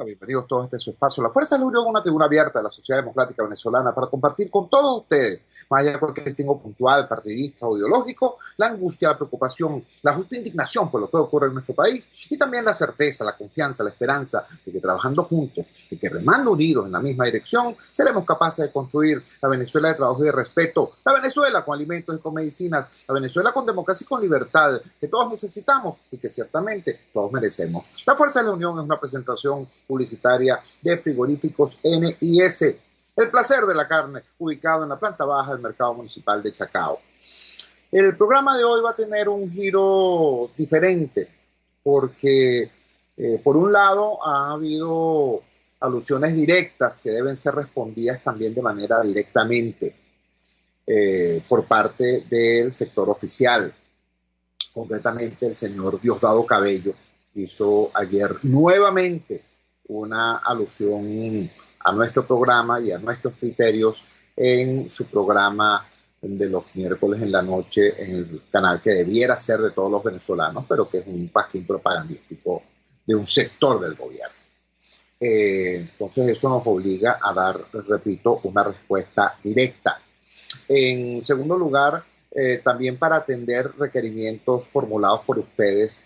Hola, bienvenidos todos a este su espacio. La Fuerza de la Unión es una tribuna abierta de la sociedad democrática venezolana para compartir con todos ustedes, más allá de cualquier distingo puntual, partidista o ideológico, la angustia, la preocupación, la justa indignación por lo que ocurre en nuestro país y también la certeza, la confianza, la esperanza de que trabajando juntos y que remando unidos en la misma dirección, seremos capaces de construir la Venezuela de trabajo y de respeto, la Venezuela con alimentos y con medicinas, la Venezuela con democracia y con libertad, que todos necesitamos y que ciertamente todos merecemos. La Fuerza de la Unión es una presentación publicitaria de Frigoríficos NIS, el placer de la carne, ubicado en la planta baja del mercado municipal de Chacao. El programa de hoy va a tener un giro diferente porque, por un lado, ha habido alusiones directas que deben ser respondidas también de manera directamente por parte del sector oficial. Concretamente, el señor Diosdado Cabello hizo ayer nuevamente una alusión a nuestro programa y a nuestros criterios en su programa de los miércoles en la noche en el canal que debiera ser de todos los venezolanos, pero que es un pasquín propagandístico de un sector del gobierno. Entonces eso nos obliga a dar, repito, una respuesta directa. En segundo lugar, también para atender requerimientos formulados por ustedes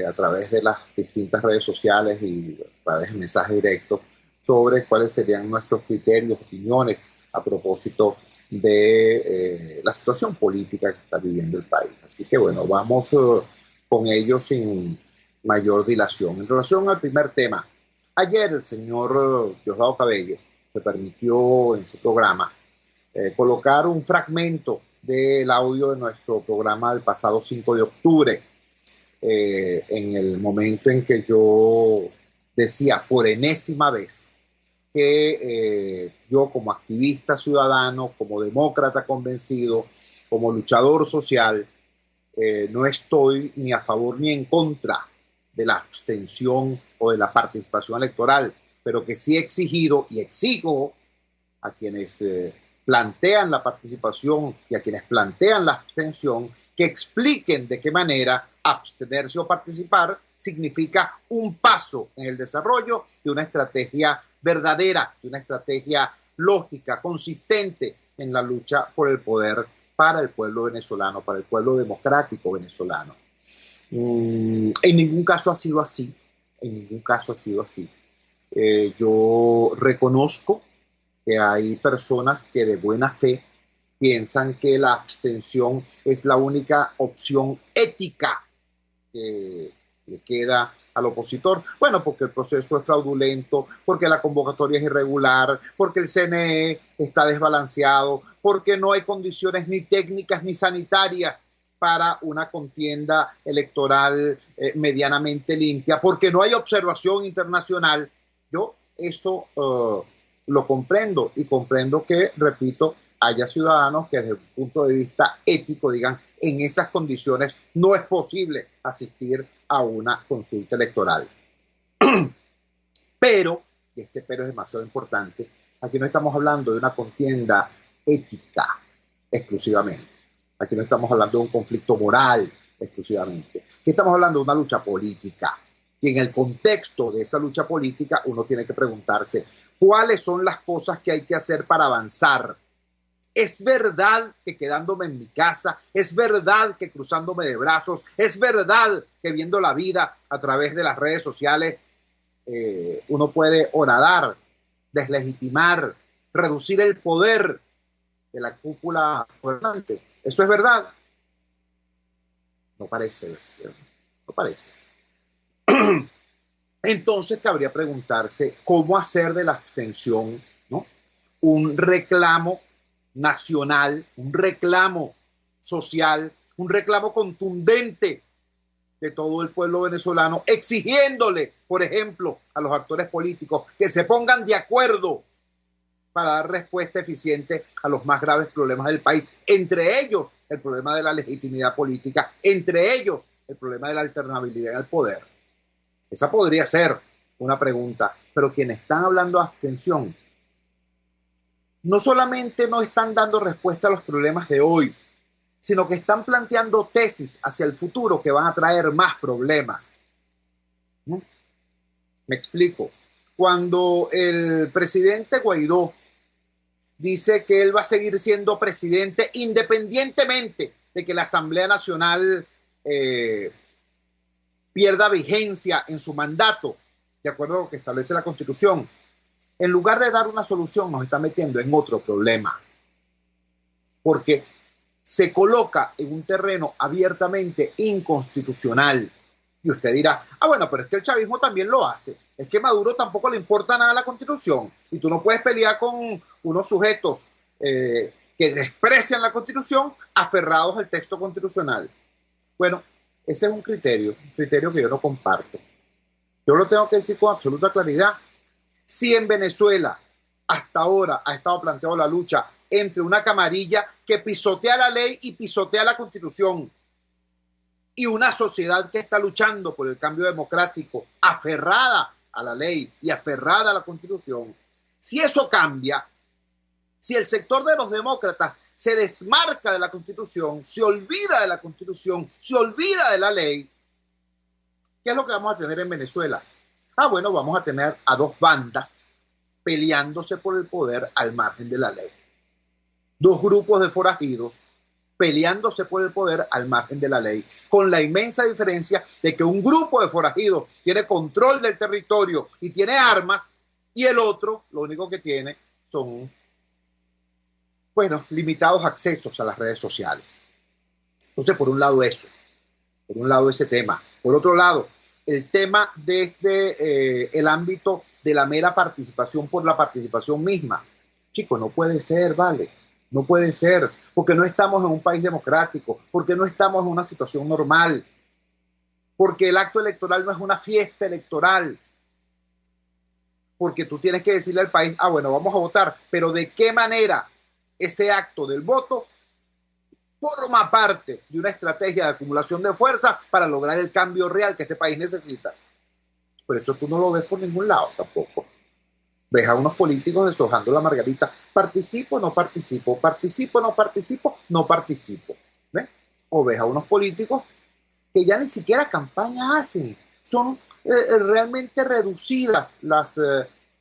a través de las distintas redes sociales y a través de mensajes directos sobre cuáles serían nuestros criterios, opiniones a propósito de la situación política que está viviendo el país. Así que bueno, vamos con ello sin mayor dilación. En relación al primer tema, ayer el señor Diosdado Cabello se permitió en su programa colocar un fragmento del audio de nuestro programa del pasado 5 de octubre, en el momento en que yo decía por enésima vez que yo como activista ciudadano, como demócrata convencido, como luchador social, no estoy ni a favor ni en contra de la abstención o de la participación electoral, pero que sí he exigido y exijo a quienes plantean la participación y a quienes plantean la abstención que expliquen de qué manera abstenerse o participar significa un paso en el desarrollo de una estrategia verdadera, de una estrategia lógica, consistente en la lucha por el poder para el pueblo venezolano, para el pueblo democrático venezolano. En ningún caso ha sido así, en ningún caso ha sido así. Yo reconozco que hay personas que de buena fe piensan que la abstención es la única opción ética que le queda al opositor. Bueno, porque el proceso es fraudulento, porque la convocatoria es irregular, porque el CNE está desbalanceado, porque no hay condiciones ni técnicas ni sanitarias para una contienda electoral medianamente limpia, porque no hay observación internacional. Yo eso lo comprendo y comprendo que, repito, haya ciudadanos que desde un punto de vista ético digan en esas condiciones no es posible asistir a una consulta electoral. Pero, y este pero es demasiado importante, aquí no estamos hablando de una contienda ética exclusivamente. Aquí no estamos hablando de un conflicto moral exclusivamente. Aquí estamos hablando de una lucha política. Y en el contexto de esa lucha política uno tiene que preguntarse cuáles son las cosas que hay que hacer para avanzar. Es verdad que quedándome en mi casa, es verdad que cruzándome de brazos, es verdad que viendo la vida a través de las redes sociales uno puede horadar, deslegitimar, reducir el poder de la cúpula gobernante. ¿Eso es verdad? No parece, no parece. Entonces cabría preguntarse cómo hacer de la abstención, ¿no?, un reclamo nacional, un reclamo social, un reclamo contundente de todo el pueblo venezolano, exigiéndole, por ejemplo, a los actores políticos que se pongan de acuerdo para dar respuesta eficiente a los más graves problemas del país, entre ellos el problema de la legitimidad política, entre ellos el problema de la alternabilidad al poder. Esa podría ser una pregunta, pero quienes están hablando de abstención no solamente no están dando respuesta a los problemas de hoy, sino que están planteando tesis hacia el futuro que van a traer más problemas. ¿No? Me explico. cuando el presidente Guaidó dice que él va a seguir siendo presidente independientemente de que la Asamblea Nacional pierda vigencia en su mandato, de acuerdo a lo que establece la Constitución, en lugar de dar una solución, nos está metiendo en otro problema, porque se coloca en un terreno abiertamente inconstitucional. Y usted dirá, bueno, pero es que el chavismo también lo hace. Es que Maduro tampoco le importa nada a la Constitución. Y tú no puedes pelear con unos sujetos que desprecian la Constitución aferrados al texto constitucional. Bueno, ese es un criterio que yo no comparto. Yo lo tengo que decir con absoluta claridad. Si en Venezuela hasta ahora ha estado planteada la lucha entre una camarilla que pisotea la ley y pisotea la Constitución, y una sociedad que está luchando por el cambio democrático, aferrada a la ley y aferrada a la Constitución, si eso cambia, si el sector de los demócratas se desmarca de la Constitución, se olvida de la Constitución, se olvida de la ley, ¿qué es lo que vamos a tener en Venezuela? Bueno, vamos a tener a dos bandas peleándose por el poder al margen de la ley. Dos grupos de forajidos peleándose por el poder al margen de la ley, con la inmensa diferencia de que un grupo de forajidos tiene control del territorio y tiene armas, y el otro lo único que tiene son, bueno, limitados accesos a las redes sociales. Entonces, por un lado eso, por un lado ese tema. Por otro lado, el tema desde el ámbito de la mera participación por la participación misma. Chicos, no puede ser, ¿vale? No puede ser, porque no estamos en un país democrático, porque no estamos en una situación normal, porque el acto electoral no es una fiesta electoral, porque tú tienes que decirle al país, bueno, vamos a votar, pero ¿de qué manera ese acto del voto forma parte de una estrategia de acumulación de fuerza para lograr el cambio real que este país necesita? Por eso tú no lo ves por ningún lado tampoco. Ves a unos políticos deshojando la margarita. Participo, no participo. Participo, no participo. No participo. ¿Ves? O ves a unos políticos que ya ni siquiera campaña hacen. Son realmente reducidas las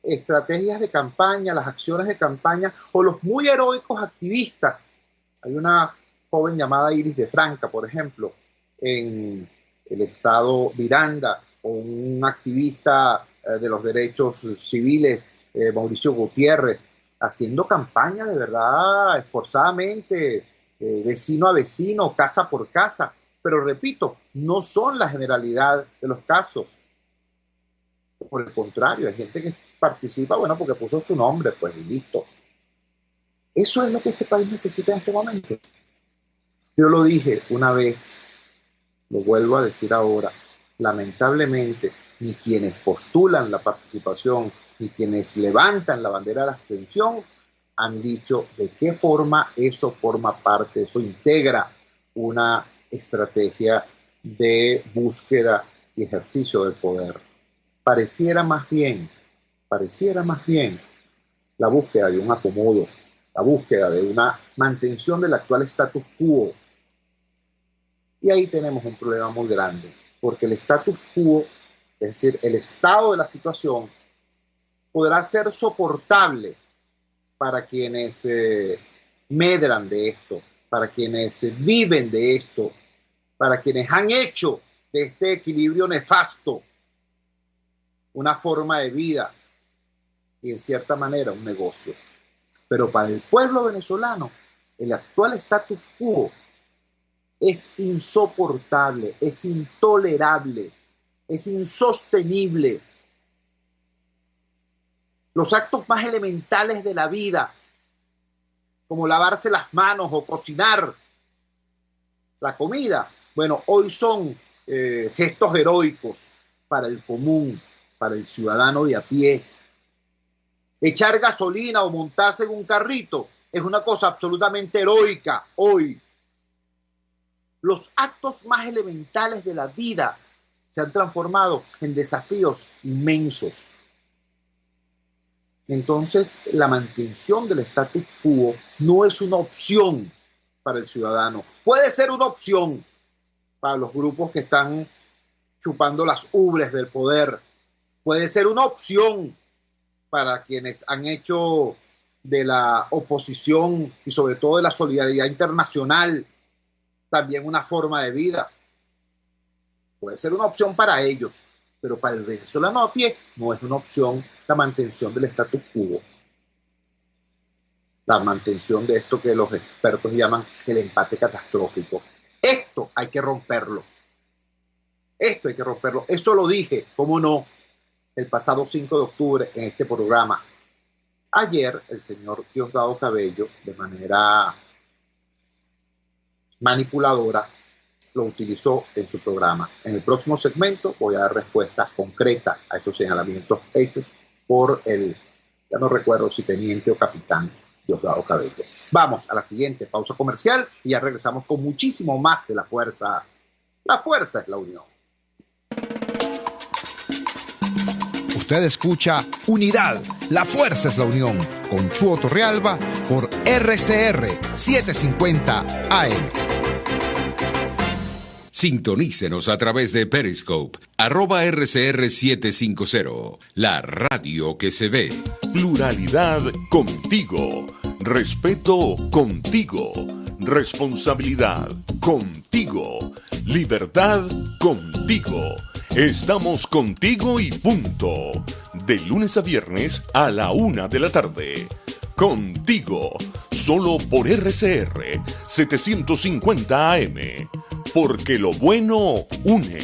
estrategias de campaña, las acciones de campaña, o los muy heroicos activistas. Hay una joven llamada Iris de Franca, por ejemplo, en el estado Miranda, o un activista de los derechos civiles, Mauricio Gutiérrez, haciendo campaña de verdad esforzadamente, vecino a vecino, casa por casa. Pero repito, no son la generalidad de los casos. Por el contrario, hay gente que participa, bueno, porque puso su nombre, pues, y listo. Eso es lo que este país necesita en este momento. Yo lo dije una vez, lo vuelvo a decir ahora, lamentablemente, ni quienes postulan la participación, ni quienes levantan la bandera de la abstención, han dicho de qué forma eso forma parte, eso integra una estrategia de búsqueda y ejercicio del poder. Pareciera más bien la búsqueda de un acomodo, la búsqueda de una mantención del actual status quo. Y ahí tenemos un problema muy grande, porque el status quo, es decir, el estado de la situación, podrá ser soportable para quienes medran de esto, para quienes viven de esto, para quienes han hecho de este equilibrio nefasto una forma de vida y en cierta manera un negocio. Pero para el pueblo venezolano, el actual status quo es insoportable, es intolerable, es insostenible. Los actos más elementales de la vida, como lavarse las manos o cocinar la comida, bueno, hoy son gestos heroicos para el común, para el ciudadano de a pie. Echar gasolina o montarse en un carrito es una cosa absolutamente heroica hoy. Los actos más elementales de la vida se han transformado en desafíos inmensos. Entonces, la mantención del status quo no es una opción para el ciudadano. Puede ser una opción, para los grupos que están chupando las ubres del poder, puede ser una opción para quienes han hecho de la oposición y sobre todo de la solidaridad internacional también una forma de vida. Puede ser una opción para ellos, pero para el venezolano a pie no es una opción la mantención del status quo, la mantención de esto que los expertos llaman el empate catastrófico. Esto hay que romperlo. Esto hay que romperlo. Eso lo dije, cómo no, el pasado 5 de octubre en este programa. Ayer el señor Diosdado Cabello, de manera manipuladora, lo utilizó en su programa. En el próximo segmento voy a dar respuestas concretas a esos señalamientos hechos por el, ya no recuerdo si teniente o capitán Diosdado Cabello. Vamos a la siguiente pausa comercial y ya regresamos con muchísimo más de La Fuerza. La fuerza es la unión. Usted escucha Unidad, la fuerza es la unión, con Chuo Torrealba por RCR 750 AM. Sintonícenos a través de Periscope, @RCR750, la radio que se ve. Pluralidad contigo, respeto contigo, responsabilidad contigo, libertad contigo. Estamos contigo y punto. De lunes a viernes a la 1 de la tarde. Contigo, solo por RCR 750 AM. Porque lo bueno une.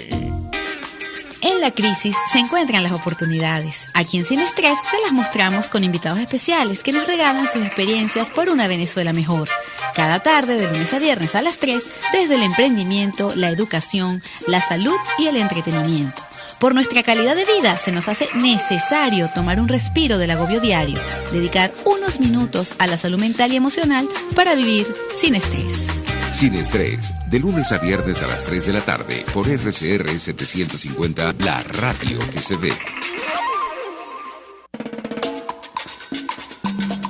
En la crisis se encuentran las oportunidades. Aquí en Sin Estrés se las mostramos con invitados especiales que nos regalan sus experiencias por una Venezuela mejor. Cada tarde, de lunes a viernes a las 3, desde el emprendimiento, la educación, la salud y el entretenimiento. Por nuestra calidad de vida se nos hace necesario tomar un respiro del agobio diario, dedicar unos minutos a la salud mental y emocional para vivir sin estrés. Sin Estrés, de lunes a viernes a las 3 de la tarde por RCR 750, la radio que se ve.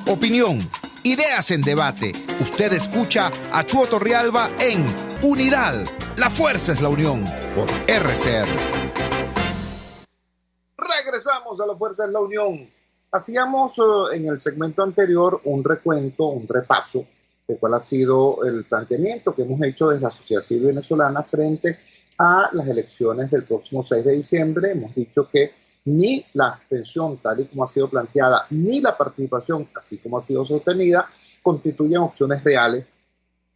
Opinión, ideas en debate. Usted escucha a Chuo Torrealba en Unidad, la fuerza es la unión, por RCR. Regresamos a La Fuerza es la Unión. Hacíamos en el segmento anterior un recuento, un repaso de cuál ha sido el planteamiento que hemos hecho desde la sociedad civil venezolana frente a las elecciones del próximo 6 de diciembre. Hemos dicho que ni la abstención, tal y como ha sido planteada, ni la participación, así como ha sido sostenida, constituyen opciones reales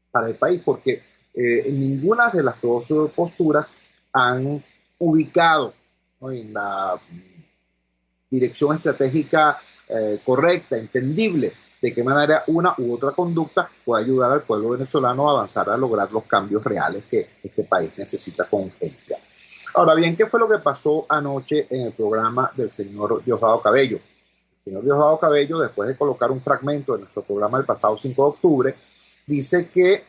para el país, porque ninguna de las dos posturas han ubicado, ¿no?, en la dirección estratégica correcta, entendible, de qué manera una u otra conducta puede ayudar al pueblo venezolano a avanzar a lograr los cambios reales que este país necesita con urgencia. Ahora bien, ¿qué fue lo que pasó anoche en el programa del señor Diosdado Cabello? El señor Diosdado Cabello, después de colocar un fragmento de nuestro programa del pasado 5 de octubre, dice que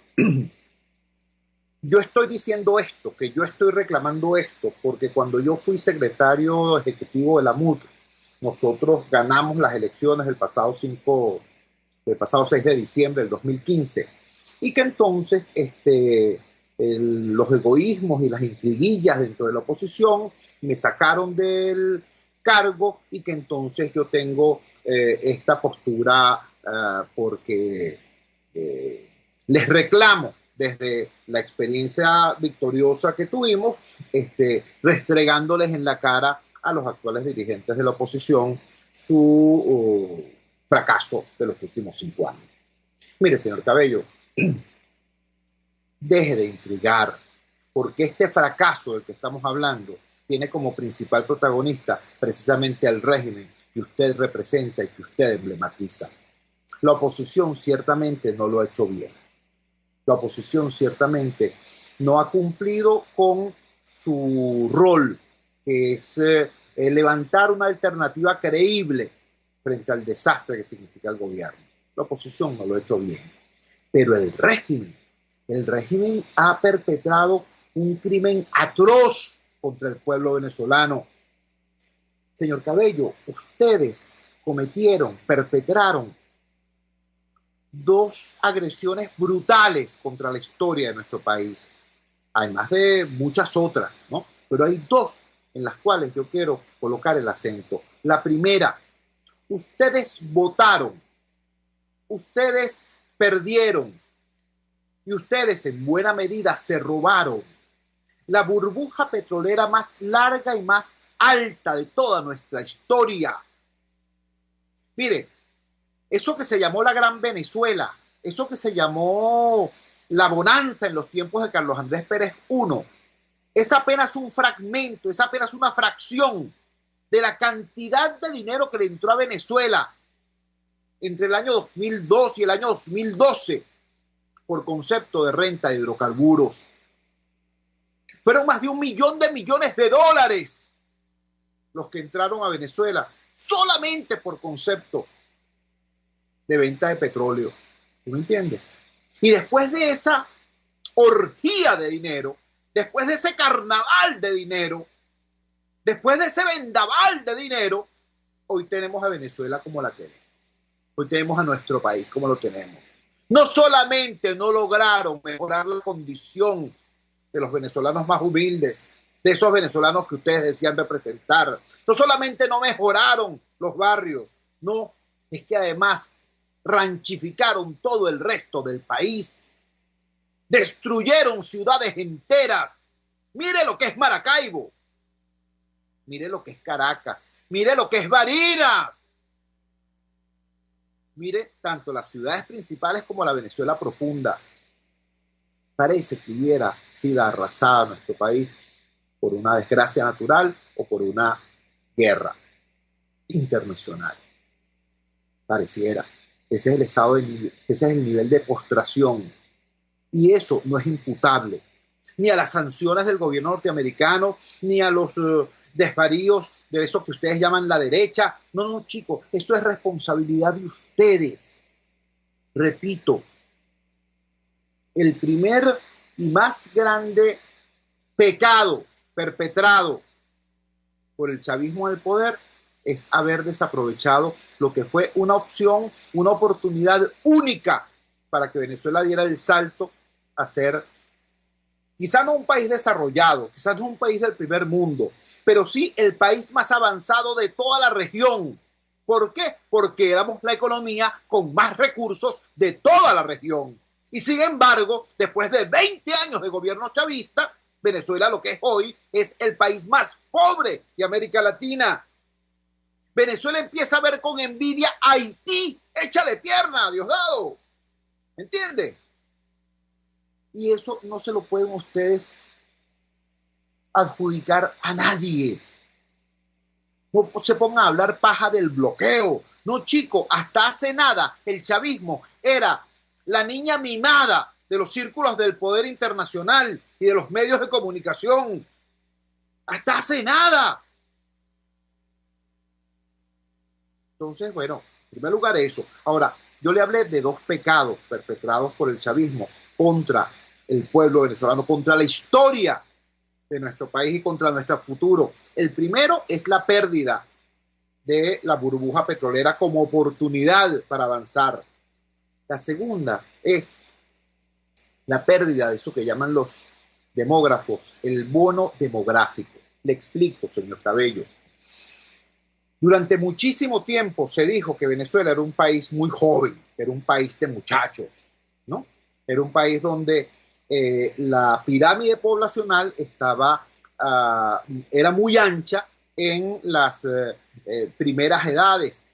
yo estoy diciendo esto, que yo estoy reclamando esto, porque cuando yo fui secretario ejecutivo de la MUD, nosotros ganamos las elecciones del pasado 6 de diciembre del 2015, y que entonces los egoísmos y las intriguillas dentro de la oposición me sacaron del cargo, y que entonces yo tengo esta postura porque les reclamo desde la experiencia victoriosa que tuvimos, restregándoles en la cara a los actuales dirigentes de la oposición su fracaso de los últimos 5 años. Mire, señor Cabello, deje de intrigar, porque este fracaso del que estamos hablando tiene como principal protagonista precisamente al régimen que usted representa y que usted emblematiza. La oposición ciertamente no lo ha hecho bien. La oposición ciertamente no ha cumplido con su rol, que es levantar una alternativa creíble frente al desastre que significa el gobierno. La oposición no lo ha hecho bien. Pero el régimen ha perpetrado un crimen atroz contra el pueblo venezolano. Señor Cabello, ustedes perpetraron 2 agresiones brutales contra la historia de nuestro país. Además de muchas otras, ¿no? Pero hay 2 en las cuales yo quiero colocar el acento. La primera, ustedes votaron, ustedes perdieron y ustedes en buena medida se robaron la burbuja petrolera más larga y más alta de toda nuestra historia. Mire, eso que se llamó la Gran Venezuela, eso que se llamó la bonanza en los tiempos de Carlos Andrés Pérez I, es apenas un fragmento, es apenas una fracción de la cantidad de dinero que le entró a Venezuela entre el año 2002 y el año 2012 por concepto de renta de hidrocarburos. Fueron más de 1 millón de millones de dólares los que entraron a Venezuela solamente por concepto de venta de petróleo. ¿Tú me entiendes? Y después de esa orgía de dinero, después de ese carnaval de dinero, después de ese vendaval de dinero, hoy tenemos a Venezuela como la tenemos. Hoy tenemos a nuestro país como lo tenemos. No solamente no lograron mejorar la condición de los venezolanos más humildes, de esos venezolanos que ustedes decían representar. No solamente no mejoraron los barrios, no, es que además ranchificaron todo el resto del país. Destruyeron ciudades enteras. Mire lo que es Maracaibo. Mire lo que es Caracas. Mire lo que es Barinas. Mire tanto las ciudades principales como la Venezuela profunda. Parece que hubiera sido arrasada nuestro país por una desgracia natural o por una guerra internacional. Pareciera. Ese es el estado ese es el nivel de postración. Y eso no es imputable ni a las sanciones del gobierno norteamericano, ni a los desvaríos de eso que ustedes llaman la derecha. No, no, chicos, eso es responsabilidad de ustedes. Repito, el primer y más grande pecado perpetrado por el chavismo en el poder es haber desaprovechado lo que fue una opción, una oportunidad única para que Venezuela diera el salto a ser, quizá no un país desarrollado, quizás no un país del primer mundo, pero sí el país más avanzado de toda la región. ¿Por qué? Porque éramos la economía con más recursos de toda la región. Y sin embargo, después de 20 años de gobierno chavista, Venezuela, lo que es hoy, es el país más pobre de América Latina. Venezuela empieza a ver con envidia a Haití. Échale pierna, Diosdado. ¿Entiende? Y eso no se lo pueden ustedes adjudicar a nadie. No se pongan a hablar paja del bloqueo. No, chico, hasta hace nada el chavismo era la niña mimada de los círculos del poder internacional y de los medios de comunicación. Hasta hace nada. Entonces, bueno, en primer lugar eso. Ahora, yo le hablé de 2 pecados perpetrados por el chavismo contra el pueblo venezolano, contra la historia de nuestro país y contra nuestro futuro. El primero es la pérdida de la burbuja petrolera como oportunidad para avanzar. La segunda es la pérdida de eso que llaman los demógrafos, el bono demográfico. Le explico, señor Cabello. Durante muchísimo tiempo se dijo que Venezuela era un país muy joven, era un país de muchachos, ¿no? Era un país donde la pirámide poblacional era muy ancha en las primeras edades,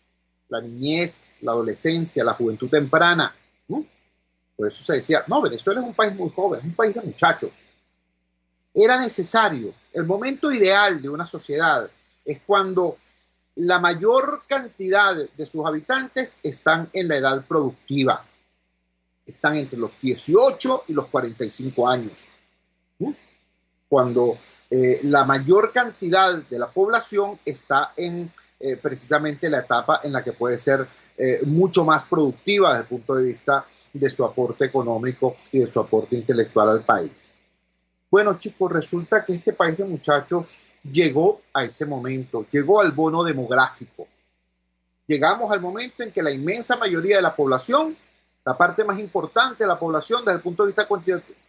la niñez, la adolescencia, la juventud temprana. Por eso se decía, no, Venezuela es un país muy joven, es un país de muchachos. Era necesario, el momento ideal de una sociedad es cuando la mayor cantidad de sus habitantes están en la edad productiva. Están entre los 18 y los 45 años. Cuando la mayor cantidad de la población está en precisamente la etapa en la que puede ser mucho más productiva desde el punto de vista de su aporte económico y de su aporte intelectual al país. Bueno, chicos, resulta que este país de muchachos llegó a ese momento, llegó al bono demográfico. Llegamos al momento en que la inmensa mayoría de la población, la parte más importante de la población desde el punto de vista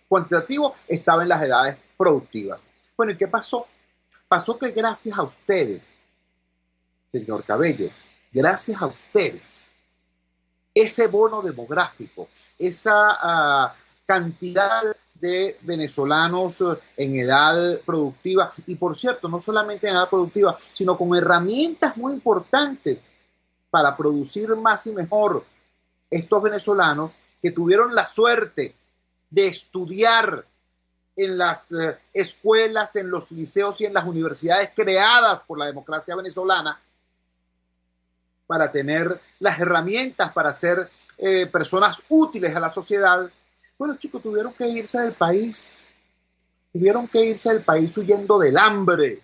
cuantitativo, estaba en las edades productivas. Bueno, ¿y qué pasó? Pasó que gracias a ustedes, señor Cabello, gracias a ustedes, ese bono demográfico, esa cantidad de venezolanos en edad productiva, y por cierto, no solamente en edad productiva, sino con herramientas muy importantes para producir más y mejor, estos venezolanos que tuvieron la suerte de estudiar en las escuelas, en los liceos y en las universidades creadas por la democracia venezolana, para tener las herramientas para ser personas útiles a la sociedad. Bueno, chicos, tuvieron que irse del país. Tuvieron que irse del país huyendo del hambre,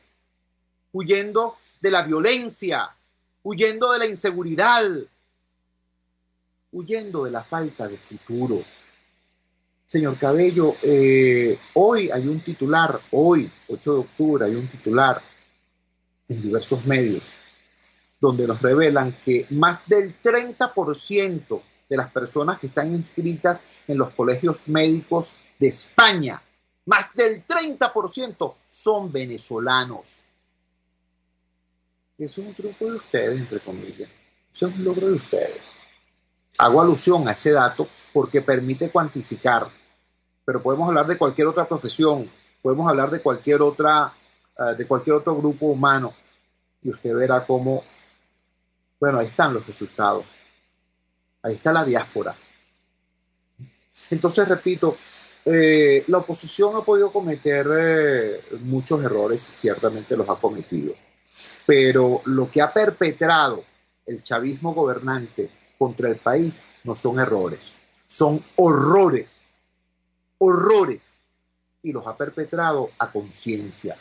huyendo de la violencia, huyendo de la inseguridad, huyendo de la falta de futuro. Señor Cabello, hoy hay un titular, hoy, 8 de octubre, hay un titular en diversos medios donde nos revelan que más del 30% de las personas que están inscritas en los colegios médicos de España, más del 30% son venezolanos. Eso es un triunfo de ustedes, entre comillas. Eso es un logro de ustedes. Hago alusión a ese dato porque permite cuantificar, pero podemos hablar de cualquier otra profesión, podemos hablar de cualquier otro grupo humano, y usted verá cómo, bueno, ahí están los resultados, ahí está la diáspora. Entonces, repito, la oposición ha podido cometer muchos errores, ciertamente los ha cometido, pero lo que ha perpetrado el chavismo gobernante contra el país no son errores, son horrores, horrores, y los ha perpetrado a conciencia,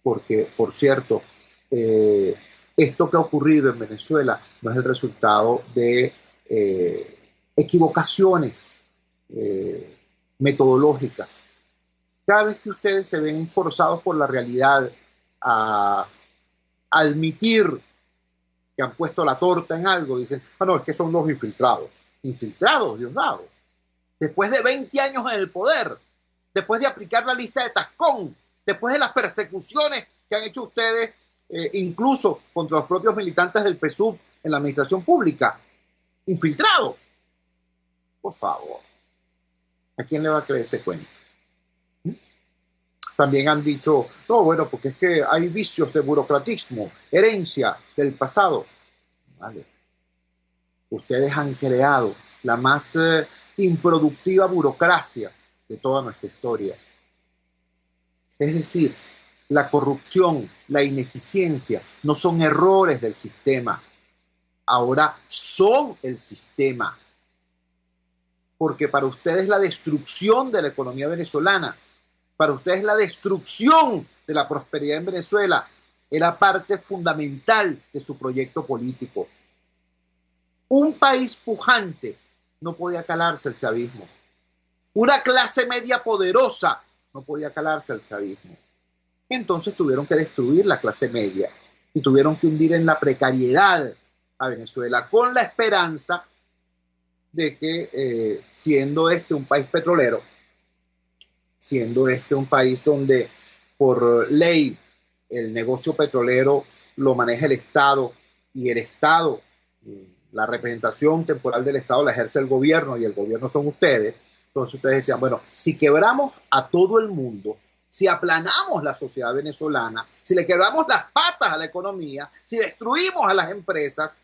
porque, por cierto, esto que ha ocurrido en Venezuela no es el resultado de equivocaciones metodológicas. Cada vez que ustedes se ven forzados por la realidad a admitir que han puesto la torta en algo, dicen, no, es que son los infiltrados. Infiltrados, Diosdado. Después de 20 años en el poder, después de aplicar la lista de Tascón, después de las persecuciones que han hecho ustedes, incluso contra los propios militantes del PSUV en la administración pública, infiltrados. Por favor, ¿a quién le va a creer ese cuento? También han dicho, no, bueno, porque es que hay vicios de burocratismo, herencia del pasado. Vale. Ustedes han creado la más improductiva burocracia de toda nuestra historia. Es decir, la corrupción, la ineficiencia no son errores del sistema, ahora son el sistema. Porque para ustedes la destrucción de la economía venezolana, para ustedes la destrucción de la prosperidad en Venezuela era parte fundamental de su proyecto político. Un país pujante no podía calarse el chavismo. Una clase media poderosa no podía calarse el chavismo. Entonces tuvieron que destruir la clase media y tuvieron que hundir en la precariedad a Venezuela con la esperanza de que siendo este un país petrolero, siendo este un país donde por ley el negocio petrolero lo maneja el Estado y el Estado, la representación temporal del Estado la ejerce el gobierno y el gobierno son ustedes, entonces ustedes decían, bueno, si quebramos a todo el mundo, si aplanamos la sociedad venezolana, si le quebramos las patas a la economía, si destruimos a las empresas,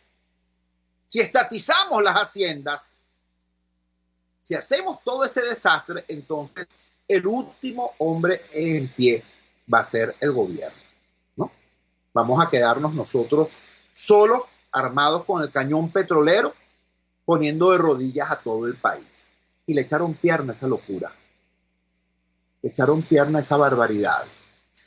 si estatizamos las haciendas, si hacemos todo ese desastre, entonces el último hombre en pie va a ser el gobierno, ¿no? Vamos a quedarnos nosotros solos, armados con el cañón petrolero, poniendo de rodillas a todo el país. Y le echaron pierna a esa locura. Le echaron pierna a esa barbaridad.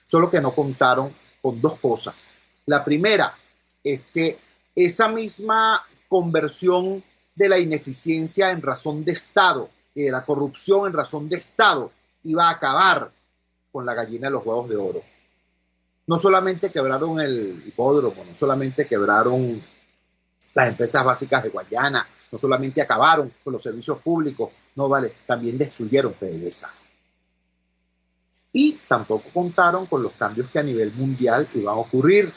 Solo que no contaron con dos cosas. La primera es que esa misma conversión de la ineficiencia en razón de Estado y de la corrupción en razón de Estado iba a acabar con la gallina de los huevos de oro. No solamente quebraron el hipódromo, no solamente quebraron las empresas básicas de Guayana, no solamente acabaron con los servicios públicos, no vale, también destruyeron PDVSA. Y tampoco contaron con los cambios que a nivel mundial iban a ocurrir.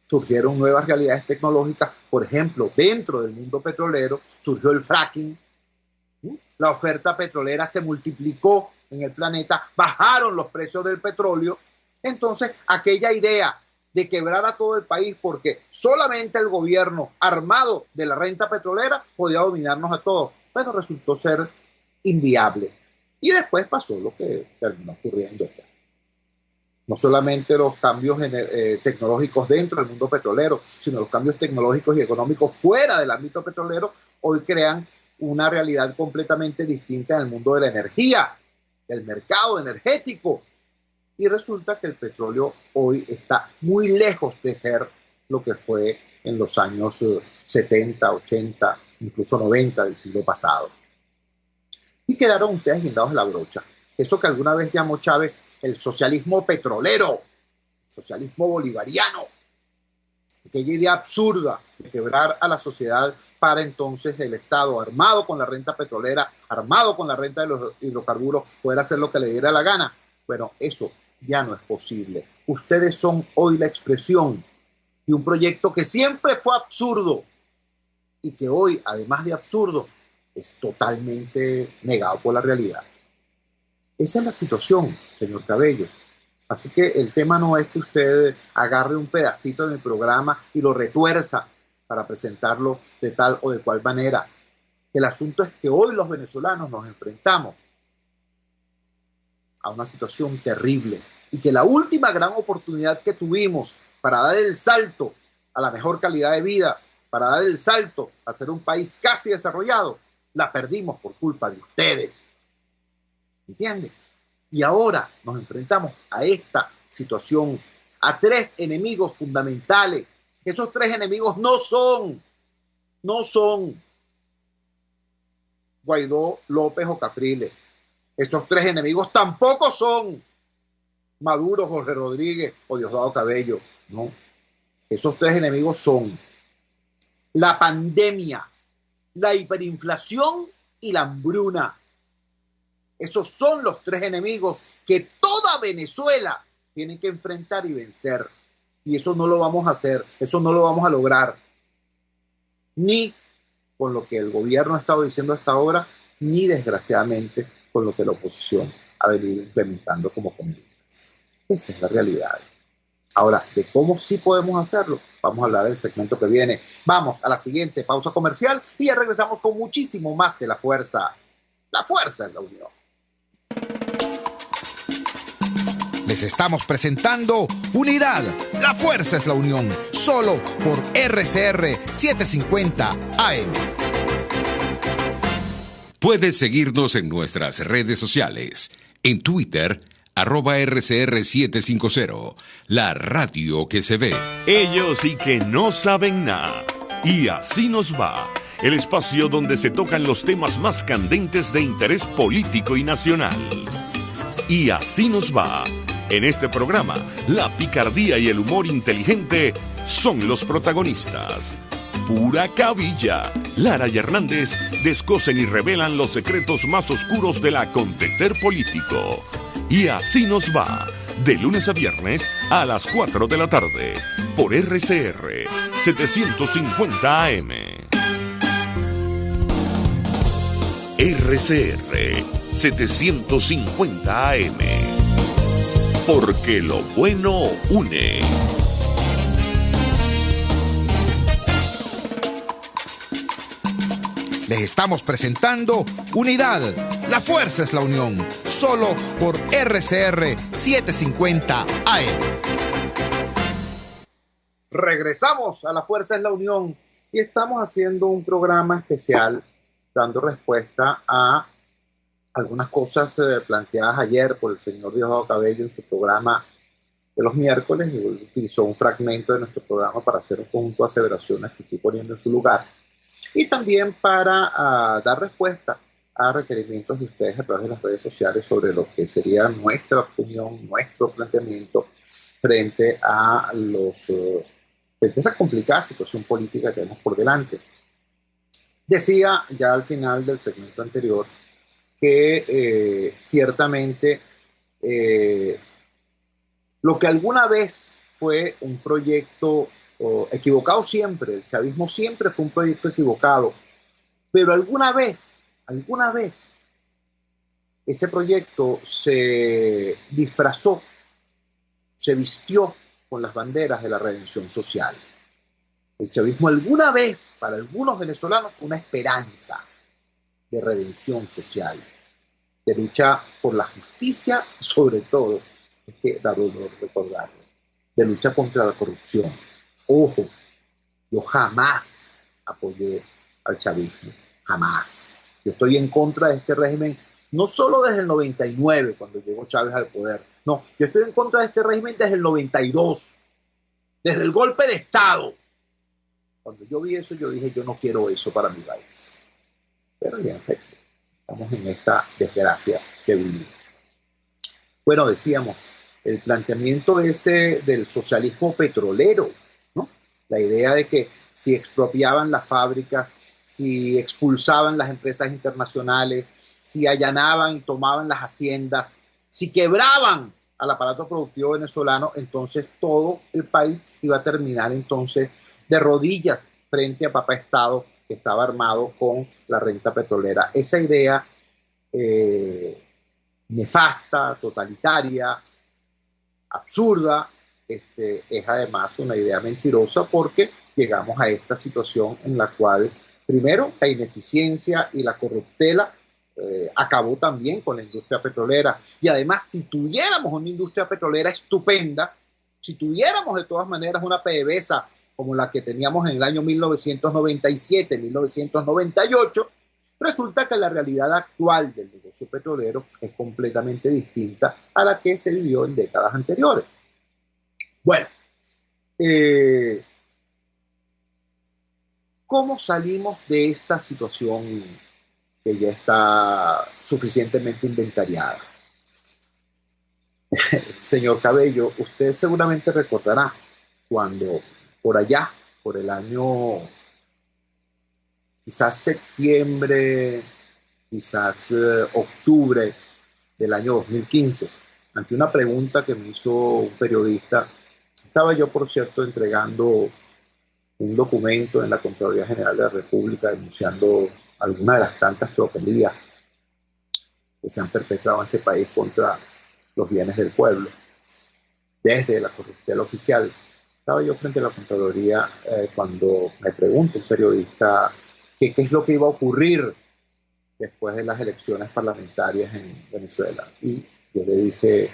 Surgieron nuevas realidades tecnológicas. Por ejemplo, dentro del mundo petrolero surgió el fracking. La oferta petrolera se multiplicó en el planeta, bajaron los precios del petróleo. Entonces, aquella idea de quebrar a todo el país porque solamente el gobierno armado de la renta petrolera podía dominarnos a todos, bueno, resultó ser inviable. Y después pasó lo que terminó ocurriendo. No solamente los cambios tecnológicos dentro del mundo petrolero, sino los cambios tecnológicos y económicos fuera del ámbito petrolero hoy crean una realidad completamente distinta en el mundo de la energía, del mercado energético. Y resulta que el petróleo hoy está muy lejos de ser lo que fue en los años 70, 80, incluso 90 del siglo pasado. Y quedaron ustedes guindados en la brocha. Eso que alguna vez llamó Chávez el socialismo petrolero, socialismo bolivariano. Aquella idea absurda de quebrar a la sociedad para entonces el Estado, armado con la renta petrolera, armado con la renta de los hidrocarburos, poder hacer lo que le diera la gana. Bueno, eso ya no es posible. Ustedes son hoy la expresión de un proyecto que siempre fue absurdo y que hoy, además de absurdo, es totalmente negado por la realidad. Esa es la situación, señor Cabello. Así que el tema no es que usted agarre un pedacito de mi programa y lo retuerza para presentarlo de tal o de cual manera. El asunto es que hoy los venezolanos nos enfrentamos a una situación terrible y que la última gran oportunidad que tuvimos para dar el salto a la mejor calidad de vida, para dar el salto a ser un país casi desarrollado, la perdimos por culpa de ustedes. ¿Entiende? Y ahora nos enfrentamos a esta situación, a tres enemigos fundamentales. Esos tres enemigos no son Guaidó, López o Capriles. Esos tres enemigos tampoco son Maduro, Jorge Rodríguez o Diosdado Cabello. No. Esos tres enemigos son la pandemia, la hiperinflación y la hambruna. Esos son los tres enemigos que toda Venezuela tiene que enfrentar y vencer. Y eso no lo vamos a hacer, eso no lo vamos a lograr. Ni con lo que el gobierno ha estado diciendo hasta ahora, ni desgraciadamente con lo que la oposición ha venido implementando como conductas. Esa es la realidad. Ahora, de cómo sí podemos hacerlo, vamos a hablar del segmento que viene. Vamos a la siguiente pausa comercial y ya regresamos con muchísimo más de La Fuerza. La Fuerza es la unión. Les estamos presentando Unidad, la fuerza es la unión, solo por RCR 750 AM. Puedes seguirnos en nuestras redes sociales. En Twitter, @RCR750, la radio que se ve. Ellos sí que no saben nada. Y así nos va. El espacio donde se tocan los temas más candentes de interés político y nacional. Y así nos va. En este programa, la picardía y el humor inteligente son los protagonistas. Pura cabilla. Lara y Hernández descosen y revelan los secretos más oscuros del acontecer político. Y así nos va. De lunes a viernes a las 4 de la tarde. Por RCR 750 AM. RCR 750 AM. Porque lo bueno une. Les estamos presentando Unidad, la fuerza es la unión, solo por RCR 750 AM. Regresamos a La Fuerza es la Unión y estamos haciendo un programa especial dando respuesta a algunas cosas planteadas ayer por el señor Diosdado Cabello en su programa de los miércoles. Y utilizó un fragmento de nuestro programa para hacer un conjunto de aseveraciones que estoy poniendo en su lugar. Y también para dar respuesta a requerimientos de ustedes a través de las redes sociales sobre lo que sería nuestra opinión, nuestro planteamiento frente a esta complicada situación política que tenemos por delante. Decía ya al final del segmento anterior que ciertamente lo que alguna vez fue un proyecto equivocado siempre, el chavismo siempre fue un proyecto equivocado, pero alguna vez, ese proyecto se disfrazó, se vistió con las banderas de la redención social. El chavismo alguna vez, para algunos venezolanos, fue una esperanza de redención social, de lucha por la justicia, sobre todo, es que da dolor recordarlo, de lucha contra la corrupción. Ojo, yo jamás apoyé al chavismo, jamás. Yo estoy en contra de este régimen, no solo desde el 99, cuando llegó Chávez al poder, no, yo estoy en contra de este régimen desde el 92, desde el golpe de Estado. Cuando yo vi eso, yo dije, yo no quiero eso para mi país. Pero ya, en efecto, estamos en esta desgracia que vivimos. Bueno, decíamos, el planteamiento ese del socialismo petrolero, ¿no? La idea de que si expropiaban las fábricas, si expulsaban las empresas internacionales, si allanaban y tomaban las haciendas, si quebraban al aparato productivo venezolano, entonces todo el país iba a terminar entonces de rodillas frente a Papá Estado, que estaba armado con la renta petrolera. Esa idea nefasta, totalitaria, absurda, es además una idea mentirosa, porque llegamos a esta situación en la cual, primero, la ineficiencia y la corruptela acabó también con la industria petrolera. Y además, si tuviéramos una industria petrolera estupenda, si tuviéramos de todas maneras una PDVSA como la que teníamos en el año 1997, 1998, resulta que la realidad actual del negocio petrolero es completamente distinta a la que se vivió en décadas anteriores. Bueno, ¿cómo salimos de esta situación que ya está suficientemente inventariada? Señor Cabello, usted seguramente recordará cuando por allá, por el año quizás septiembre, quizás octubre del año 2015, ante una pregunta que me hizo un periodista, estaba yo, por cierto, entregando un documento en la Contraloría General de la República denunciando algunas de las tantas tropelías que se han perpetrado en este país contra los bienes del pueblo, desde la corruptela oficial. Estaba yo frente a la Contraloría cuando me pregunta un periodista qué es lo que iba a ocurrir después de las elecciones parlamentarias en Venezuela. Y yo le dije,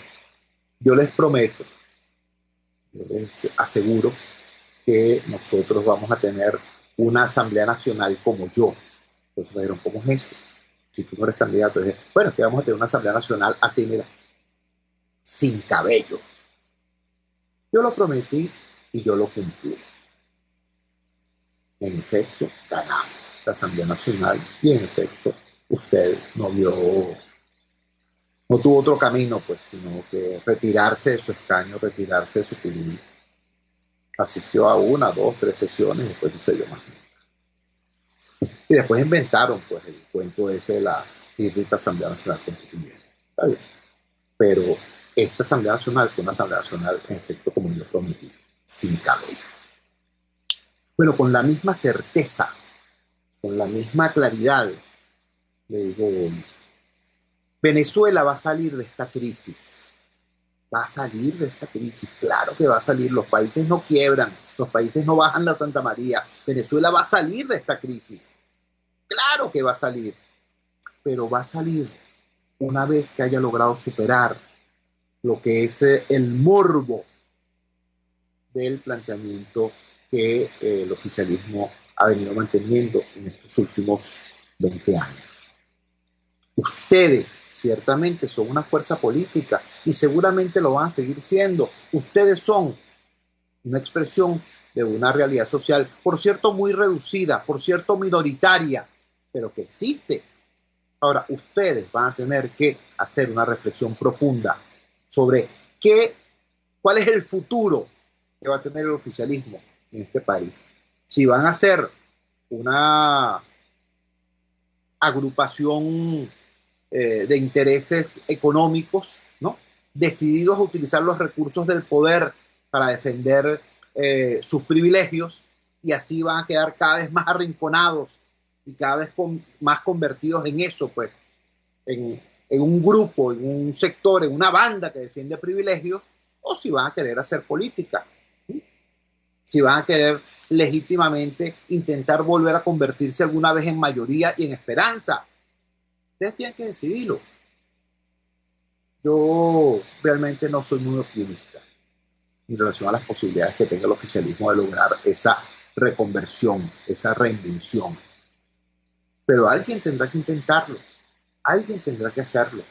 yo les prometo, yo les aseguro que nosotros vamos a tener una Asamblea Nacional como yo. Entonces me dijeron, ¿cómo es eso? Si tú no eres candidato. Dije, bueno, que vamos a tener una Asamblea Nacional así, mira, sin cabello. Yo lo prometí y yo lo cumplí. En efecto, ganamos la Asamblea Nacional y en efecto usted no tuvo otro camino, pues, sino que retirarse de su escaño, retirarse de su curul. Asistió a 1, 2, 3 sesiones y después no se dio más. Y después inventaron, pues, el cuento ese de la irrita Asamblea Nacional Constituyente. Está bien. Pero esta Asamblea Nacional fue una Asamblea Nacional, en efecto, como yo prometí, sin cabello. Bueno, con la misma certeza, con la misma claridad, le digo, Venezuela va a salir de esta crisis. Va a salir de esta crisis, claro que va a salir. Los países no quiebran, los países no bajan la Santa María. Venezuela va a salir de esta crisis. Claro que va a salir, pero va a salir una vez que haya logrado superar lo que es el morbo del planteamiento que el oficialismo ha venido manteniendo en estos últimos 20 años. Ustedes ciertamente son una fuerza política y seguramente lo van a seguir siendo. Ustedes son una expresión de una realidad social, por cierto muy reducida, por cierto minoritaria, pero que existe. Ahora, ustedes van a tener que hacer una reflexión profunda sobre cuál es el futuro que va a tener el oficialismo en este país. Si van a ser una agrupación de intereses económicos, ¿no?, decididos a utilizar los recursos del poder para defender sus privilegios, y así van a quedar cada vez más arrinconados y cada vez más convertidos en eso, pues, en un grupo, en un sector, en una banda que defiende privilegios, o si van a querer hacer política, ¿sí? Si van a querer legítimamente intentar volver a convertirse alguna vez en mayoría y en esperanza. Ustedes tienen que decidirlo. Yo realmente no soy muy optimista en relación a las posibilidades que tenga el oficialismo de lograr esa reconversión, esa reinvención. Pero alguien tendrá que intentarlo, alguien tendrá que hacerlo.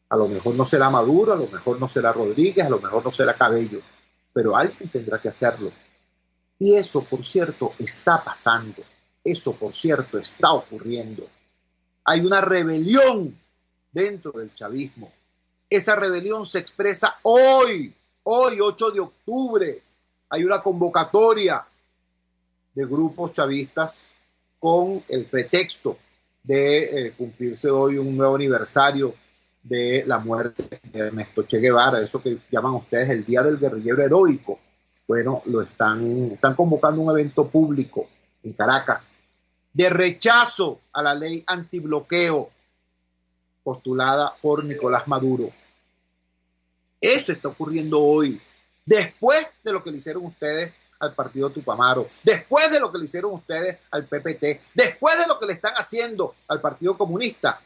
A lo mejor no será Maduro, a lo mejor no será Rodríguez, a lo mejor no será Cabello, pero alguien tendrá que hacerlo. Y eso, por cierto, está pasando. Eso, por cierto, está ocurriendo. Hay una rebelión dentro del chavismo. Esa rebelión se expresa hoy, 8 de octubre. Hay una convocatoria de grupos chavistas con el pretexto de cumplirse hoy un nuevo aniversario de la muerte de Ernesto Che Guevara, eso que llaman ustedes el Día del Guerrillero Heroico. Bueno, están convocando un evento público en Caracas de rechazo a la ley antibloqueo postulada por Nicolás Maduro. Eso está ocurriendo hoy, después de lo que le hicieron ustedes al partido Tupamaro, después de lo que le hicieron ustedes al PPT, después de lo que le están haciendo al Partido Comunista,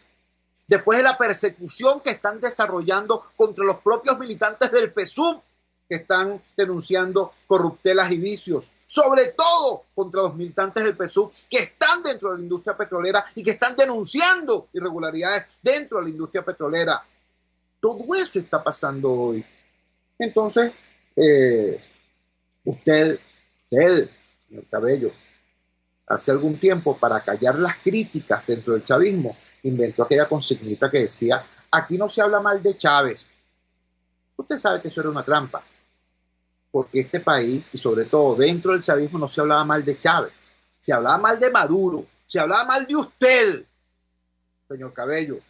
después de la persecución que están desarrollando contra los propios militantes del PSUV, que están denunciando corruptelas y vicios, sobre todo contra los militantes del PSUV que están dentro de la industria petrolera y que están denunciando irregularidades dentro de la industria petrolera. Todo eso está pasando hoy. Entonces, usted, señor Cabello, hace algún tiempo, para callar las críticas dentro del chavismo, inventó aquella consignita que decía: aquí no se habla mal de Chávez. Usted sabe que eso era una trampa, porque este país, y sobre todo dentro del chavismo, no se hablaba mal de Chávez, se hablaba mal de Maduro, se hablaba mal de usted, señor Cabello,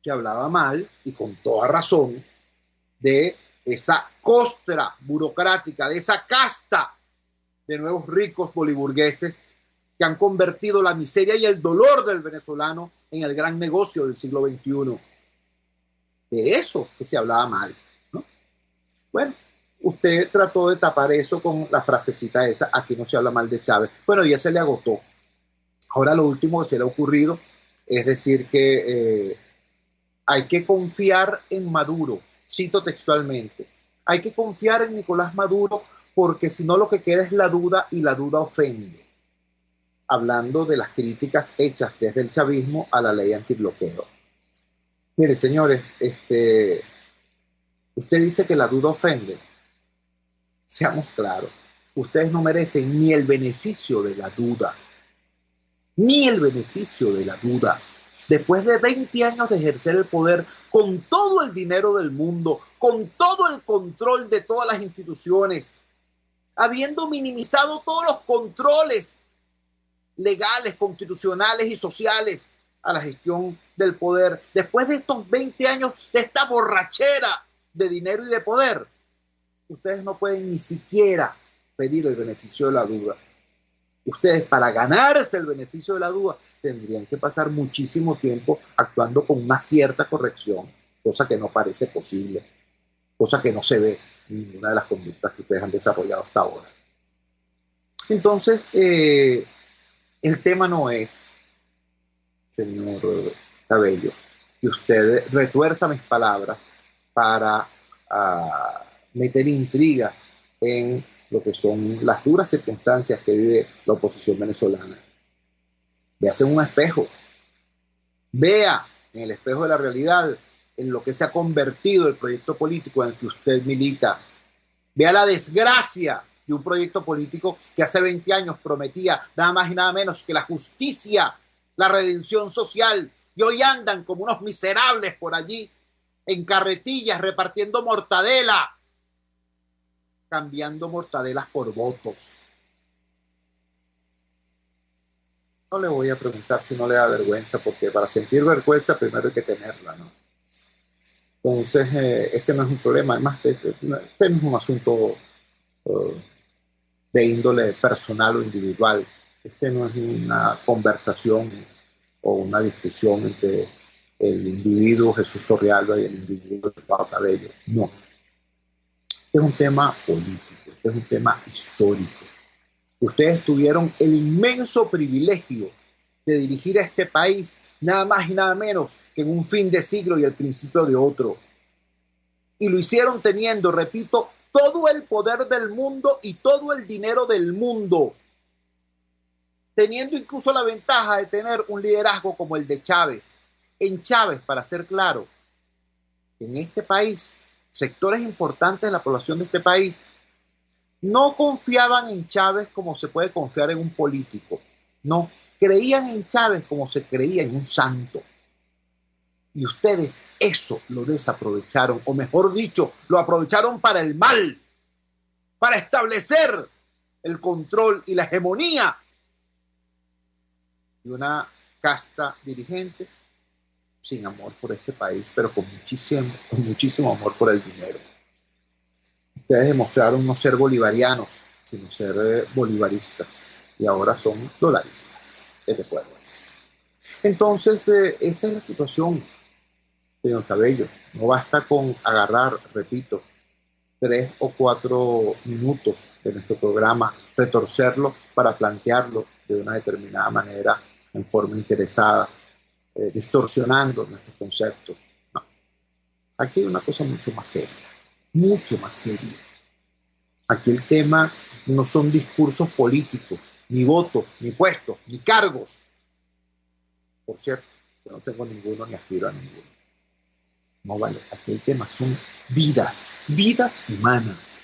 se hablaba mal, y con toda razón, de esa costra burocrática, de esa casta de nuevos ricos boliburgueses que han convertido la miseria y el dolor del venezolano en el gran negocio del siglo XXI. De eso que se hablaba mal, ¿no? Bueno, usted trató de tapar eso con la frasecita esa: aquí no se habla mal de Chávez. Bueno, ya se le agotó. Ahora lo último que se le ha ocurrido es decir que hay que confiar en Maduro. Cito textualmente: hay que confiar en Nicolás Maduro porque si no lo que queda es la duda, y la duda ofende. Hablando de las críticas hechas desde el chavismo a la ley antibloqueo. Mire, señores, usted dice que la duda ofende. Seamos claros, ustedes no merecen ni el beneficio de la duda. Ni el beneficio de la duda. Después de 20 años de ejercer el poder con todo el dinero del mundo, con todo el control de todas las instituciones, habiendo minimizado todos los controles legales, constitucionales y sociales a la gestión del poder, después de estos 20 años de esta borrachera de dinero y de poder, ustedes no pueden ni siquiera pedir el beneficio de la duda. Ustedes, para ganarse el beneficio de la duda, tendrían que pasar muchísimo tiempo actuando con una cierta corrección, cosa que no parece posible, cosa que no se ve en ninguna de las conductas que ustedes han desarrollado hasta ahora. Entonces, el tema no es, señor Cabello, que usted retuerza mis palabras para meter intrigas en lo que son las duras circunstancias que vive la oposición venezolana. Véase en un espejo. Vea en el espejo de la realidad en lo que se ha convertido el proyecto político en el que usted milita. Vea la desgracia de un proyecto político que hace 20 años prometía nada más y nada menos que la justicia, la redención social, y hoy andan como unos miserables por allí en carretillas repartiendo mortadela, cambiando mortadelas por votos. No le voy a preguntar si no le da vergüenza, porque para sentir vergüenza primero hay que tenerla, ¿no? Entonces, ese no es un problema. Además, este no es un asunto de índole personal o individual. Este no es una conversación o una discusión entre el individuo Jesús Torrealba y el individuo Eduardo Cabello. No. Este es un tema político, este es un tema histórico. Ustedes tuvieron el inmenso privilegio de dirigir a este país, nada más y nada menos que en un fin de siglo y el principio de otro. Y lo hicieron teniendo, repito, todo el poder del mundo y todo el dinero del mundo, teniendo incluso la ventaja de tener un liderazgo como el de Chávez. En Chávez, para ser claro, en este país, sectores importantes de la población de este país no confiaban en Chávez como se puede confiar en un político. No, creían en Chávez como se creía en un santo. Y ustedes eso lo desaprovecharon, o mejor dicho, lo aprovecharon para el mal, para establecer el control y la hegemonía de una casta dirigente sin amor por este país, pero con muchísimo amor por el dinero. Ustedes demostraron no ser bolivarianos, sino ser bolivaristas, y ahora son dolaristas, les recuerdo eso. Entonces, esa es la situación, señor Cabello. No basta con agarrar, repito, 3 o 4 minutos de nuestro programa, retorcerlo para plantearlo de una determinada manera, en forma interesada, distorsionando nuestros conceptos. No. Aquí hay una cosa mucho más seria, mucho más seria. Aquí el tema no son discursos políticos, ni votos, ni puestos, ni cargos. Por cierto, yo no tengo ninguno ni aspiro a ninguno. No vale, aquí el tema son vidas humanas.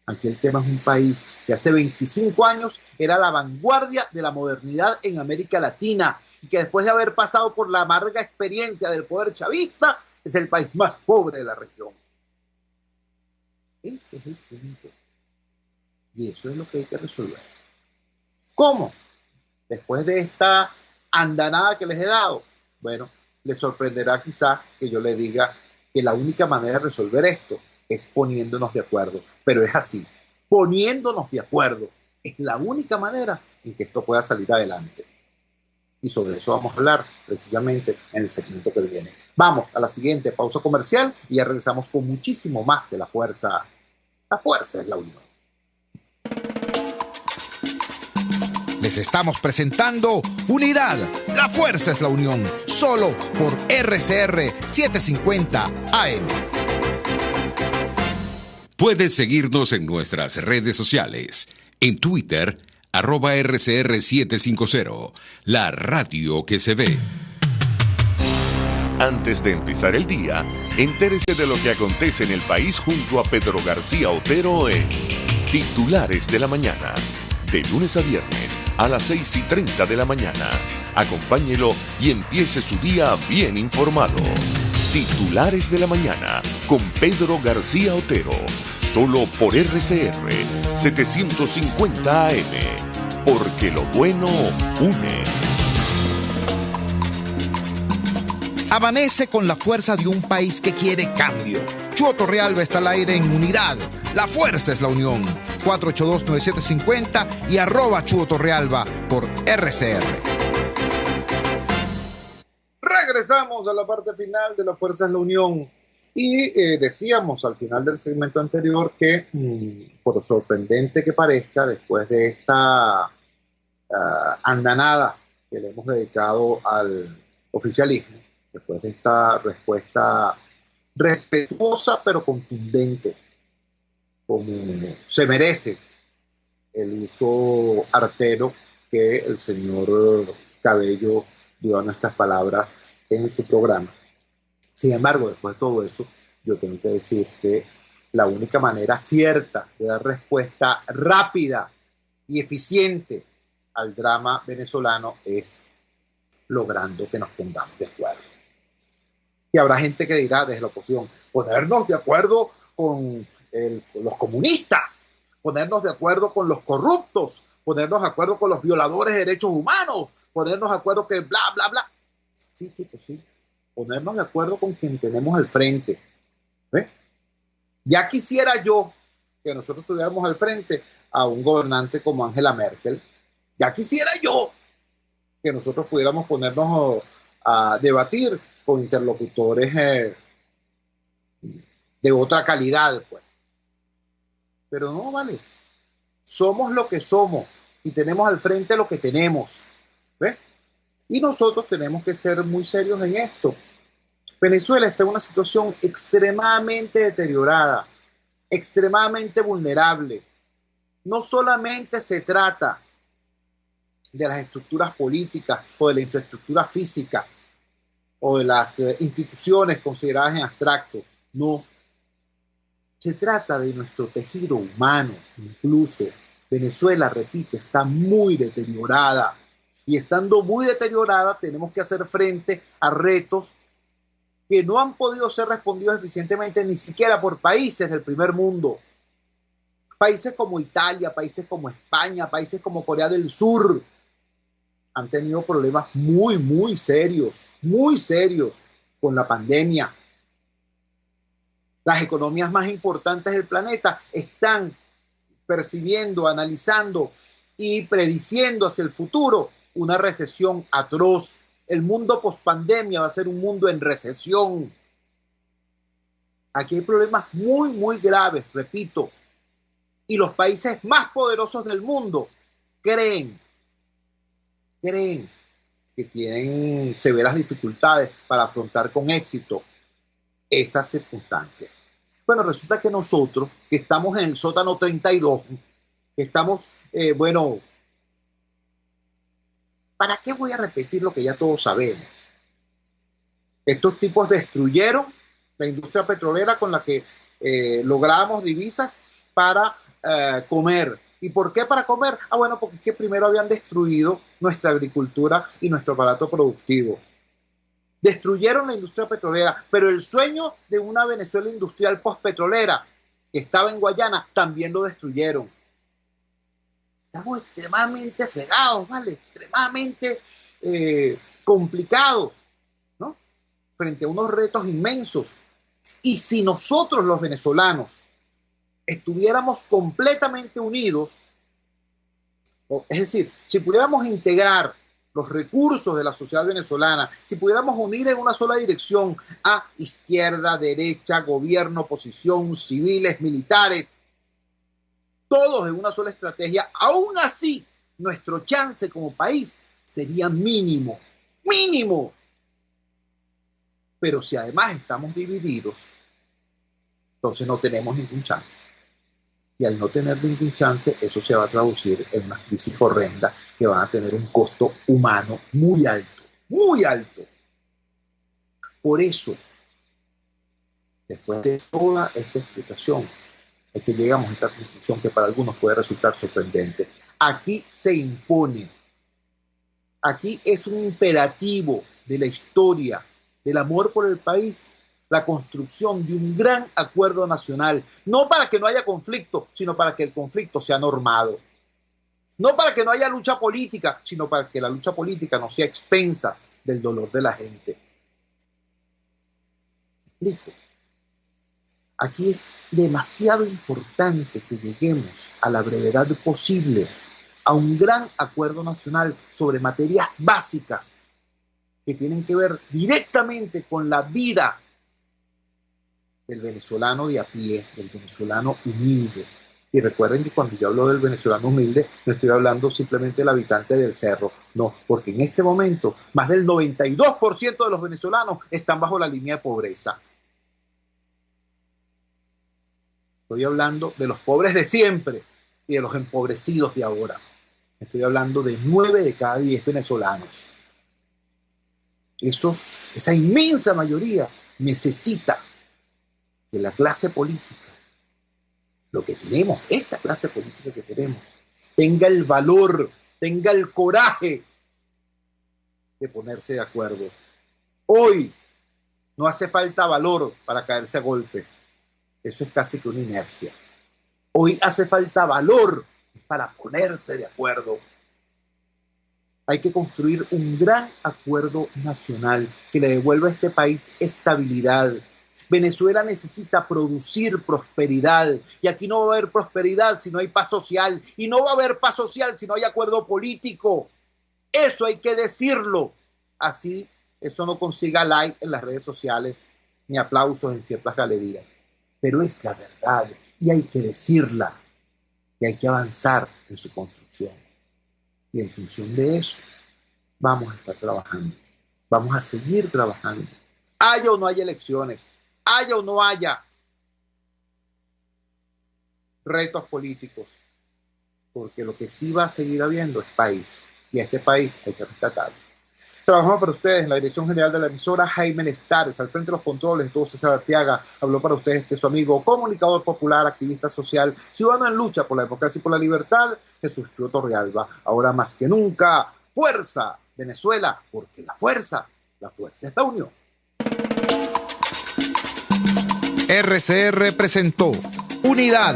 Aquí el tema es un país que hace 25 años era la vanguardia de la modernidad en América Latina y que después de haber pasado por la amarga experiencia del poder chavista, es el país más pobre de la región. Ese es el punto. Y eso es lo que hay que resolver. ¿Cómo? Después de esta andanada que les he dado, bueno, les sorprenderá quizás que yo les diga que la única manera de resolver esto es poniéndonos de acuerdo. Pero es así, poniéndonos de acuerdo es la única manera en que esto pueda salir adelante. Y sobre eso vamos a hablar precisamente en el segmento que viene. Vamos a la siguiente pausa comercial y ya regresamos con muchísimo más de La Fuerza. La fuerza es la unión. Les estamos presentando Unidad, la fuerza es la unión, solo por RCR 750 AM. Puedes seguirnos en nuestras redes sociales. En Twitter, @RCR750, la radio que se ve. Antes de empezar el día, entérese de lo que acontece en el país junto a Pedro García Otero en Titulares de la Mañana, de lunes a viernes a las 6:30 de la mañana. Acompáñelo y empiece su día bien informado. Titulares de la Mañana con Pedro García Otero, solo por RCR 750 AM, porque lo bueno une. Amanece con la fuerza de un país que quiere cambio. Chuo Torrealba está al aire en Unidad. La fuerza es la unión. 482-9750 y @Chuo Torrealba por RCR. Regresamos a la parte final de La Fuerza es la Unión. Y decíamos al final del segmento anterior que, por sorprendente que parezca, después de esta andanada que le hemos dedicado al oficialismo, después de esta respuesta respetuosa pero contundente, como se merece el uso artero que el señor Cabello dio a nuestras palabras en su programa. Sin embargo, después de todo eso, yo tengo que decir que la única manera cierta de dar respuesta rápida y eficiente al drama venezolano es logrando que nos pongamos de acuerdo. Y habrá gente que dirá desde la oposición, ponernos de acuerdo con los comunistas, ponernos de acuerdo con los corruptos, ponernos de acuerdo con los violadores de derechos humanos, ponernos de acuerdo que bla, bla, bla. Sí, chicos, sí. ponernos de acuerdo con quien tenemos al frente. ¿Ve? Ya quisiera yo que nosotros tuviéramos al frente a un gobernante como Angela Merkel. Ya quisiera yo que nosotros pudiéramos ponernos a debatir con interlocutores de otra calidad, pues. Pero no, vale. Somos lo que somos y tenemos al frente lo que tenemos. ¿Ves? Y nosotros tenemos que ser muy serios en esto. Venezuela está en una situación extremadamente deteriorada, extremadamente vulnerable. No solamente se trata de las estructuras políticas o de la infraestructura física o de las instituciones consideradas en abstracto, no. Se trata de nuestro tejido humano, incluso. Venezuela, repito, está muy deteriorada. Y estando muy deteriorada, tenemos que hacer frente a retos que no han podido ser respondidos eficientemente ni siquiera por países del primer mundo. Países como Italia, países como España, países como Corea del Sur han tenido problemas muy serios con la pandemia. Las economías más importantes del planeta están percibiendo, analizando y prediciendo hacia el futuro una recesión atroz. El mundo post-pandemia va a ser un mundo en recesión. Aquí hay problemas muy graves, repito. Y los países más poderosos del mundo creen que tienen severas dificultades para afrontar con éxito esas circunstancias. Bueno, resulta que nosotros, que estamos en el sótano 32, que estamos, ¿para qué voy a repetir lo que ya todos sabemos? Estos tipos destruyeron la industria petrolera con la que lográbamos divisas para comer. ¿Y por qué para comer? Bueno, porque es que primero habían destruido nuestra agricultura y nuestro aparato productivo. Destruyeron la industria petrolera, pero el sueño de una Venezuela industrial postpetrolera que estaba en Guayana también lo destruyeron. Estamos extremadamente fregados, ¿vale? Extremadamente complicados, ¿no? Frente a unos retos inmensos. Y si nosotros los venezolanos estuviéramos completamente unidos, es decir, si pudiéramos integrar los recursos de la sociedad venezolana, si pudiéramos unir en una sola dirección a izquierda, derecha, gobierno, oposición, civiles, militares, todos en una sola estrategia, aún así nuestro chance como país sería mínimo. Pero si además estamos divididos, entonces no tenemos ningún chance. Y al no tener ningún chance, eso se va a traducir en una crisis horrenda que van a tener un costo humano muy alto. Por eso, después de toda esta explicación, es que llegamos a esta conclusión que para algunos puede resultar sorprendente. Aquí se impone, aquí es un imperativo de la historia, del amor por el país, la construcción de un gran acuerdo nacional, no para que no haya conflicto, sino para que el conflicto sea normado. No para que no haya lucha política, sino para que la lucha política no sea a expensas del dolor de la gente. ¿Me explico? Aquí es demasiado importante que lleguemos a la brevedad posible a un gran acuerdo nacional sobre materias básicas que tienen que ver directamente con la vida del venezolano de a pie, del venezolano humilde. Y recuerden que cuando yo hablo del venezolano humilde, no estoy hablando simplemente del habitante del cerro, no, porque en este momento más del 92% de los venezolanos están bajo la línea de pobreza. Estoy hablando de los pobres de siempre y de los empobrecidos de ahora. Estoy hablando de 9 de cada 10 venezolanos. Esa inmensa mayoría necesita que la clase política, lo que tenemos, esta clase política que tenemos, tenga el valor, tenga el coraje de ponerse de acuerdo. Hoy no hace falta valor para caerse a golpes. Eso es casi que una inercia. Hoy hace falta valor para ponerse de acuerdo. Hay que construir un gran acuerdo nacional que le devuelva a este país estabilidad. Venezuela necesita producir prosperidad y aquí no va a haber prosperidad si no hay paz social y no va a haber paz social si no hay acuerdo político. Eso hay que decirlo. Así eso no consiga like en las redes sociales ni aplausos en ciertas galerías. Pero es la verdad y hay que decirla y hay que avanzar en su construcción. Y en función de eso vamos a estar trabajando. Vamos a seguir trabajando. Haya o no haya elecciones, haya o no haya retos políticos, porque lo que sí va a seguir habiendo es país, y a este país hay que rescatarlo. Trabajamos para ustedes en la dirección general de la emisora, Jaime Lestares, al frente de los controles, estuvo César Arteaga, habló para ustedes su amigo, comunicador popular, activista social, ciudadano en lucha por la democracia y por la libertad, Jesús Chua Torrealba. Ahora más que nunca, fuerza Venezuela, porque la fuerza es la unión. RCR presentó Unidad,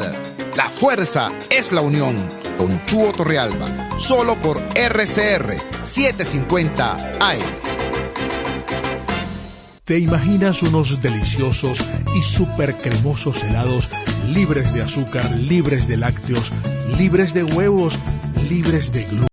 la fuerza es la unión, con Chuo Torrealba, solo por RCR 750 AM. ¿Te imaginas unos deliciosos y súper cremosos helados libres de azúcar, libres de lácteos, libres de huevos, libres de gluten?